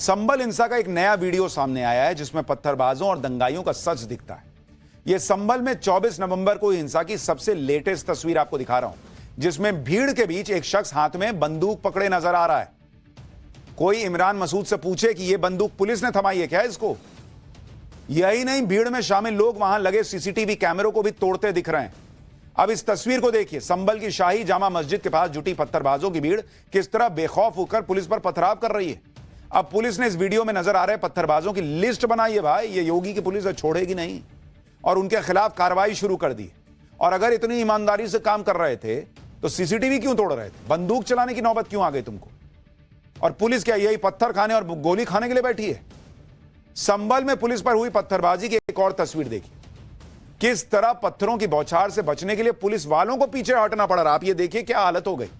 संभल हिंसा का एक नया वीडियो सामने आया है जिसमें पत्थरबाजों और दंगाइयों का सच दिखता है। यह संभल में 24 नवंबर को हिंसा की सबसे लेटेस्ट तस्वीर आपको दिखा रहा हूं, जिसमें भीड़ के बीच एक शख्स हाथ में बंदूक पकड़े नजर आ रहा है। कोई इमरान मसूद से पूछे कि यह बंदूक पुलिस ने थमाई है क्या इसको? यही नहीं, भीड़ में शामिल लोग वहां लगे सीसीटीवी कैमरों को भी तोड़ते दिख रहे हैं। अब इस तस्वीर को देखिए, संभल की शाही जामा मस्जिद के पास जुटी पत्थरबाजों की भीड़ किस तरह बेखौफ होकर पुलिस पर पथराव कर रही है। अब पुलिस ने इस वीडियो में नजर आ रहे पत्थरबाजों की लिस्ट बनाई है। भाई, ये योगी की पुलिस छोड़ेगी नहीं और उनके खिलाफ कार्रवाई शुरू कर दी। और अगर इतनी ईमानदारी से काम कर रहे थे तो सीसीटीवी क्यों तोड़ रहे थे? बंदूक चलाने की नौबत क्यों आ गई तुमको? और पुलिस क्या यही पत्थर खाने और गोली खाने के लिए बैठी है? संभल में पुलिस पर हुई पत्थरबाजी की एक और तस्वीर देखिए, किस तरह पत्थरों की बौछार से बचने के लिए पुलिस वालों को पीछे हटना पड़ रहा। आप ये देखिए क्या हालत हो गई।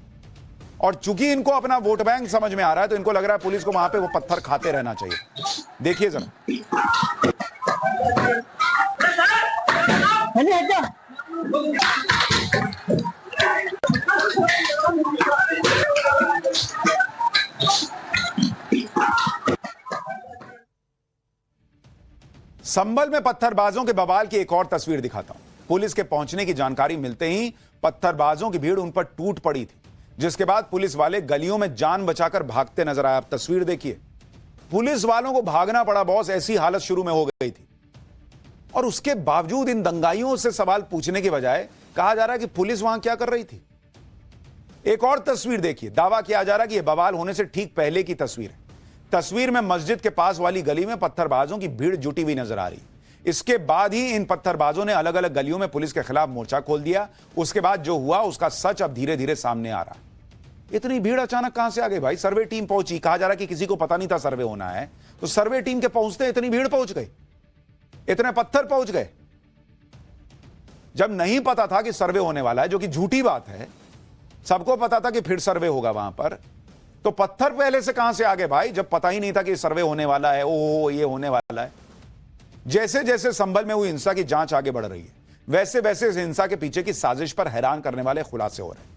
और चूंकि इनको अपना वोट बैंक समझ में आ रहा है तो इनको लग रहा है पुलिस को वहां पे वो पत्थर खाते रहना चाहिए। देखिए जरा, संभल में पत्थरबाजों के बवाल की एक और तस्वीर दिखाता हूं। पुलिस के पहुंचने की जानकारी मिलते ही पत्थरबाजों की भीड़ उन पर टूट पड़ी थी, जिसके बाद पुलिस वाले गलियों में जान बचाकर भागते नजर आए। अब तस्वीर देखिए, पुलिस वालों को भागना पड़ा बॉस, ऐसी हालत शुरू में हो गई थी। और उसके बावजूद इन दंगाइयों से सवाल पूछने के बजाय कहा जा रहा है कि पुलिस वहां क्या कर रही थी। एक और तस्वीर देखिए, दावा किया जा रहा है कि यह बवाल होने से ठीक पहले की तस्वीर है। तस्वीर में मस्जिद के पास वाली गली में पत्थरबाजों की भीड़ जुटी हुई नजर आ रही। इसके बाद ही इन पत्थरबाजों ने अलग अलग गलियों में पुलिस के खिलाफ मोर्चा खोल दिया। उसके बाद जो हुआ उसका सच अब धीरे धीरे सामने आ रहा है। इतनी भीड़ अचानक कहां से आ गई भाई? सर्वे टीम पहुंची, कहा जा रहा है कि किसी को पता नहीं था सर्वे होना है, तो सर्वे टीम के पहुंचते इतनी भीड़ पहुंच गई, इतने पत्थर पहुंच गए। जब नहीं पता था कि सर्वे होने वाला है, जो कि झूठी बात है, सबको पता था कि फिर सर्वे होगा वहां पर, तो पत्थर पहले से कहां से आ गए भाई? जब पता ही नहीं था कि सर्वे होने वाला है, ओ ये होने वाला है। जैसे जैसे संभल में हुई हिंसा की जांच आगे बढ़ रही है, वैसे वैसे इस हिंसा के पीछे की साजिश पर हैरान करने वाले खुलासे हो रहे हैं।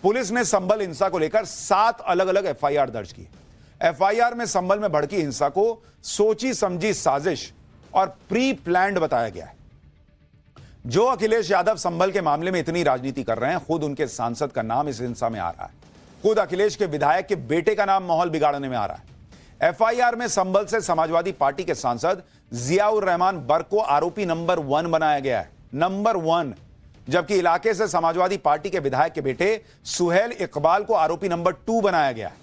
पुलिस ने संभल हिंसा को लेकर 7 अलग अलग एफआईआर दर्ज की। एफआईआर में संभल में भड़की हिंसा को सोची समझी साजिश और प्री प्लान्ड बताया गया है। जो अखिलेश यादव संभल के मामले में इतनी राजनीति कर रहे हैं, खुद उनके सांसद का नाम इस हिंसा में आ रहा है, खुद अखिलेश के विधायक के बेटे का नाम माहौल बिगाड़ने में आ रहा है। एफआईआर में संभल से समाजवादी पार्टी के सांसद जियाउर रहमान बर्क को आरोपी नंबर 1 बनाया गया है, नंबर 1, जबकि इलाके से समाजवादी पार्टी के विधायक के बेटे सुहेल इकबाल को आरोपी नंबर 2 बनाया गया है।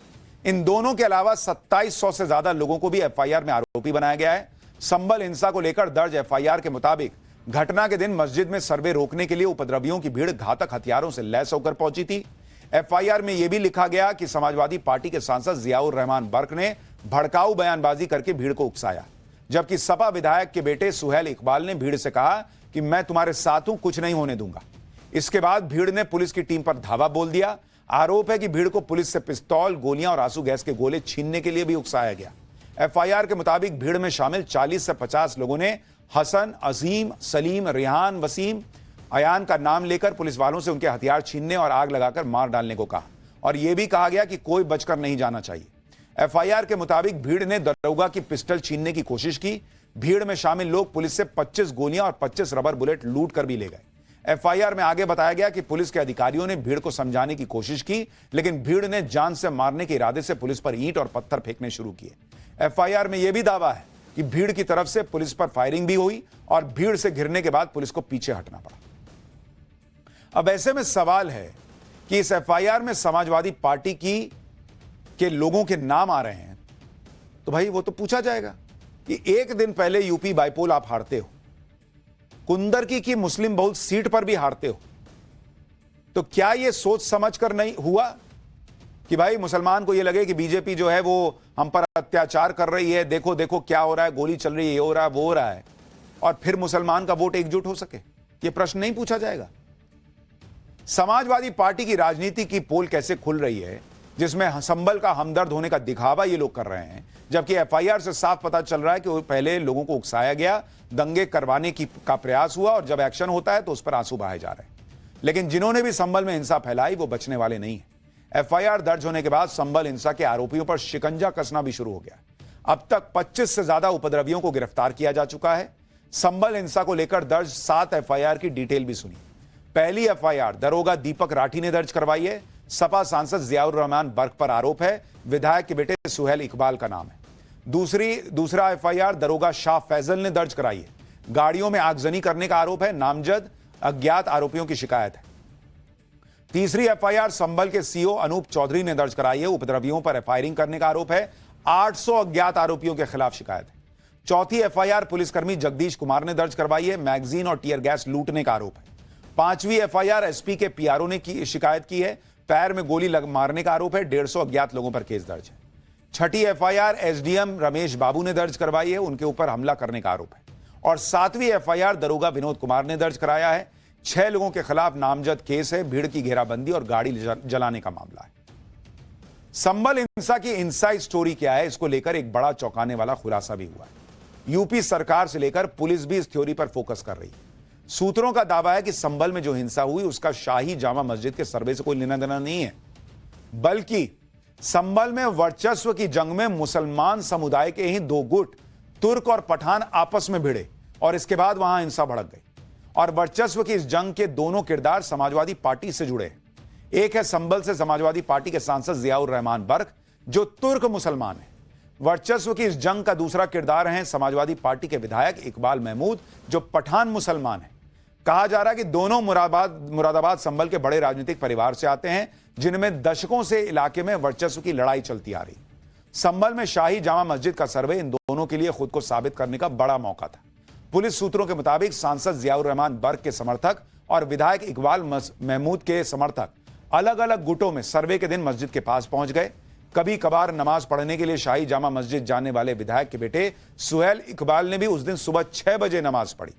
इन दोनों के अलावा 2700 से ज्यादा लोगों को भी एफआईआर में आरोपी बनाया गया है। संभल हिंसा को लेकर दर्ज एफआईआर के मुताबिक घटना के दिन मस्जिद में सर्वे रोकने के लिए उपद्रवियों की भीड़ घातक हथियारों से लैस होकर पहुंची थी। एफआईआर में यह भी लिखा गया कि समाजवादी पार्टी के सांसद जियाउर रहमान बर्क ने भड़काऊ बयानबाजी करके भीड़ को उकसाया, जबकि सपा विधायक के बेटे सुहेल इकबाल ने भीड़ से कहा कि मैं तुम्हारे साथ हूं, कुछ नहीं होने दूंगा। इसके बाद भीड़ ने पुलिस की टीम पर धावा बोल दिया। आरोप है कि भीड़ को पुलिस से पिस्तौल, गोलियां और आंसू गैस के गोले छीनने के लिए भी उकसाया गया। एफआईआर के मुताबिक भीड़ में शामिल 40 से 50 लोगों ने हसन, अजीम, सलीम, रेहान, वसीम, अयान का नाम लेकर पुलिस वालों से उनके हथियार छीनने और आग लगाकर मार डालने को कहा, और यह भी कहा गया कि कोई बचकर नहीं जाना चाहिए। एफआईआर के मुताबिक भीड़ ने दरोगा की पिस्टल छीनने की कोशिश की। भीड़ में शामिल लोग पुलिस से 25 गोलियां और 25 रबर बुलेट लूट कर भी ले गए। एफआईआर में आगे बताया गया कि पुलिस के अधिकारियों ने भीड़ को समझाने की कोशिश की, लेकिन भीड़ ने जान से मारने के इरादे से पुलिस पर ईंट और पत्थर फेंकने शुरू किए। एफआईआर में यह भी दावा है कि भीड़ की तरफ से पुलिस पर फायरिंग भी हुई और भीड़ से घिरने के बाद पुलिस को पीछे हटना पड़ा। अब ऐसे में सवाल है कि इस एफआईआर में समाजवादी पार्टी के लोगों के नाम आ रहे हैं, तो भाई वो तो पूछा जाएगा कि एक दिन पहले यूपी बाईपोल आप हारते हो, कुंदरकी की मुस्लिम बहुल सीट पर भी हारते हो, तो क्या यह सोच समझ कर नहीं हुआ कि भाई मुसलमान को यह लगे कि बीजेपी जो है वो हम पर अत्याचार कर रही है, देखो देखो क्या हो रहा है, गोली चल रही है, ये हो रहा है, वो हो रहा है, और फिर मुसलमान का वोट एकजुट हो सके? यह प्रश्न नहीं पूछा जाएगा। समाजवादी पार्टी की राजनीति की पोल कैसे खुल रही है, जिसमें संभल का हमदर्द होने का दिखावा ये लोग कर रहे हैं, जबकि एफआईआर से साफ पता चल रहा है कि पहले लोगों को उकसाया गया, दंगे करवाने का प्रयास हुआ, और जब एक्शन होता है तो उस पर आंसू बहाए जा रहे हैं। लेकिन जिन्होंने भी संभल में हिंसा फैलाई वो बचने वाले नहीं है। एफआईआर दर्ज होने के बाद संभल हिंसा के आरोपियों पर शिकंजा कसना भी शुरू हो गया। अब तक 25 से ज्यादा उपद्रवियों को गिरफ्तार किया जा चुका है। संभल हिंसा को लेकर दर्ज 7 एफआईआर की डिटेल भी सुनी। पहली एफआईआर दरोगा दीपक राठी ने दर्ज करवाई है। सपा सांसद जियाउर रहमान बर्क पर आरोप है। विधायक के बेटे सुहेल इकबाल का नाम है। दूसरा एफआईआर दरोगा शाह फैजल ने दर्ज कराई है। गाड़ियों में आगजनी करने का आरोप है। नामजद अज्ञात आरोपियों की शिकायत है। तीसरी एफआईआर संभल के सीओ अनूप चौधरी ने दर्ज कराई है। उपद्रवियों पर फायरिंग करने का आरोप है। 800 अज्ञात आरोपियों के खिलाफ शिकायत है। चौथी एफआईआर पुलिसकर्मी जगदीश कुमार ने दर्ज करवाई है। मैगजीन और टीयर गैस लूटने का आरोप है। पांचवी एफआईआर एसपी के पीआरओ ने शिकायत की है। पैर में गोली मारने का आरोप है। 150 अज्ञात लोगों पर केस दर्ज है। छठी एफआईआर एसडीएम रमेश बाबू ने दर्ज करवाई है। उनके ऊपर हमला करने का आरोप है। और 7वीं एफआईआर दरोगा विनोद कुमार ने दर्ज कराया है। 6 लोगों के खिलाफ नामजद केस है। भीड़ की घेराबंदी और गाड़ी जलाने का मामला है। संभल हिंसा की इनसाइड स्टोरी क्या है, इसको लेकर एक बड़ा चौंकाने वाला खुलासा भी हुआ है। यूपी सरकार से लेकर पुलिस भी इस थ्योरी पर फोकस कर रही है। सूत्रों का दावा है कि संभल में जो हिंसा हुई उसका शाही जामा मस्जिद के सर्वे से कोई लेना देना नहीं है, बल्कि संभल में वर्चस्व की जंग में मुसलमान समुदाय के ही 2 गुट तुर्क और पठान आपस में भिड़े और इसके बाद वहां हिंसा भड़क गई। और वर्चस्व की इस जंग के दोनों किरदार समाजवादी पार्टी से जुड़े हैं। एक है संभल से समाजवादी पार्टी के सांसद जियाउर रहमान बर्क, जो तुर्क मुसलमान है। वर्चस्व की इस जंग का दूसरा किरदार है समाजवादी पार्टी के विधायक इकबाल महमूद, जो पठान मुसलमान है। कहा जा रहा है कि दोनों मुरादाबाद संभल के बड़े राजनीतिक परिवार से आते हैं, जिनमें दशकों से इलाके में वर्चस्व की लड़ाई चलती आ रही। संभल में शाही जामा मस्जिद का सर्वे इन दोनों के लिए खुद को साबित करने का बड़ा मौका था। पुलिस सूत्रों के मुताबिक सांसद जियाउर रहमान बर्क के समर्थक और विधायक इकबाल महमूद के समर्थक अलग अलग गुटों में सर्वे के दिन मस्जिद के पास पहुंच गए। कभी कभार नमाज पढ़ने के लिए शाही जामा मस्जिद जाने वाले विधायक के बेटे सुहेल इकबाल ने भी उस दिन सुबह 6 बजे नमाज पढ़ी।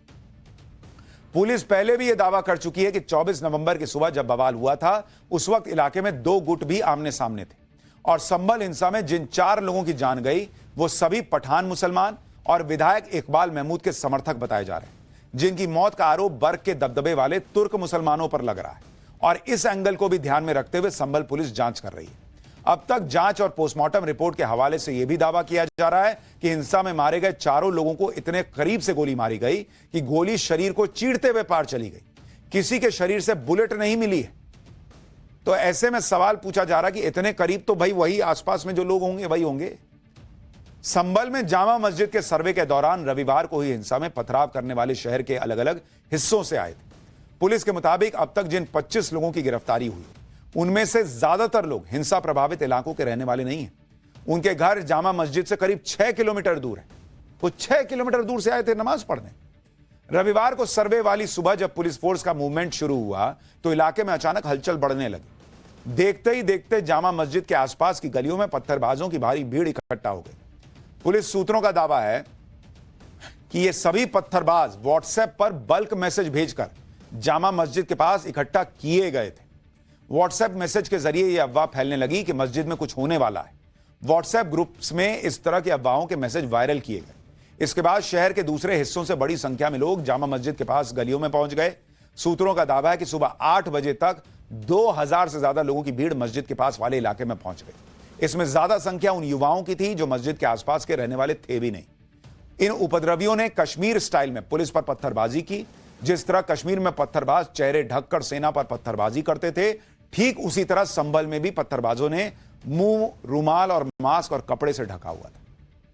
पुलिस पहले भी यह दावा कर चुकी है कि 24 नवंबर की सुबह जब बवाल हुआ था, उस वक्त इलाके में 2 गुट भी आमने सामने थे। और संभल हिंसा में जिन 4 लोगों की जान गई, वो सभी पठान मुसलमान और विधायक इकबाल महमूद के समर्थक बताए जा रहे हैं, जिनकी मौत का आरोप बर्क के दबदबे वाले तुर्क मुसलमानों पर लग रहा है। और इस एंगल को भी ध्यान में रखते हुए संभल पुलिस जांच कर रही है। अब तक जांच और पोस्टमार्टम रिपोर्ट के हवाले से यह भी दावा किया जा रहा है कि हिंसा में मारे गए 4 लोगों को इतने करीब से गोली मारी गई कि गोली शरीर को चीरते हुए पार चली गई। किसी के शरीर से बुलेट नहीं मिली है। तो ऐसे में सवाल पूछा जा रहा है कि इतने करीब तो भाई वही आसपास में जो लोग होंगे वही होंगे। संभल में जामा मस्जिद के सर्वे के दौरान रविवार को ही हिंसा में पथराव करने वाले शहर के अलग अलग हिस्सों से आए थे। पुलिस के मुताबिक अब तक जिन 25 लोगों की गिरफ्तारी हुई, उनमें से ज्यादातर लोग हिंसा प्रभावित इलाकों के रहने वाले नहीं हैं। उनके घर जामा मस्जिद से करीब 6 किलोमीटर दूर है। वो 6 किलोमीटर दूर से आए थे नमाज पढ़ने। रविवार को सर्वे वाली सुबह जब पुलिस फोर्स का मूवमेंट शुरू हुआ तो इलाके में अचानक हलचल बढ़ने लगी। देखते ही देखते जामा मस्जिद के आसपास की गलियों में पत्थरबाजों की भारी भीड़ इकट्ठा हो गई। पुलिस सूत्रों का दावा है कि ये सभी पत्थरबाज व्हाट्सएप पर बल्क मैसेज भेजकर जामा मस्जिद के पास इकट्ठा किए गए थे। व्हाट्सएप मैसेज के जरिए यह अफवाह फैलने लगी कि मस्जिद में कुछ होने वाला है। व्हाट्सएप ग्रुप्स में इस तरह की अफवाहों के मैसेज वायरल किए गए। इसके बाद शहर के दूसरे हिस्सों से बड़ी संख्या में लोग जामा मस्जिद के पास गलियों में पहुंच गए। सूत्रों का दावा है कि सुबह 8 बजे तक 2000 से ज्यादा लोगों की भीड़ मस्जिद के पास वाले इलाके में पहुंच गई। इसमें ज्यादा संख्या उन युवाओं की थी जो मस्जिद के आसपास के रहने वाले थे भी नहीं। इन उपद्रवियों ने कश्मीर स्टाइल में पुलिस पर पत्थरबाजी की। जिस तरह कश्मीर में पत्थरबाज चेहरे ढककर सेना पर पत्थरबाजी करते थे, ठीक उसी तरह संभल में भी पत्थरबाजों ने मुंह, रुमाल और मास्क और कपड़े से ढका हुआ था।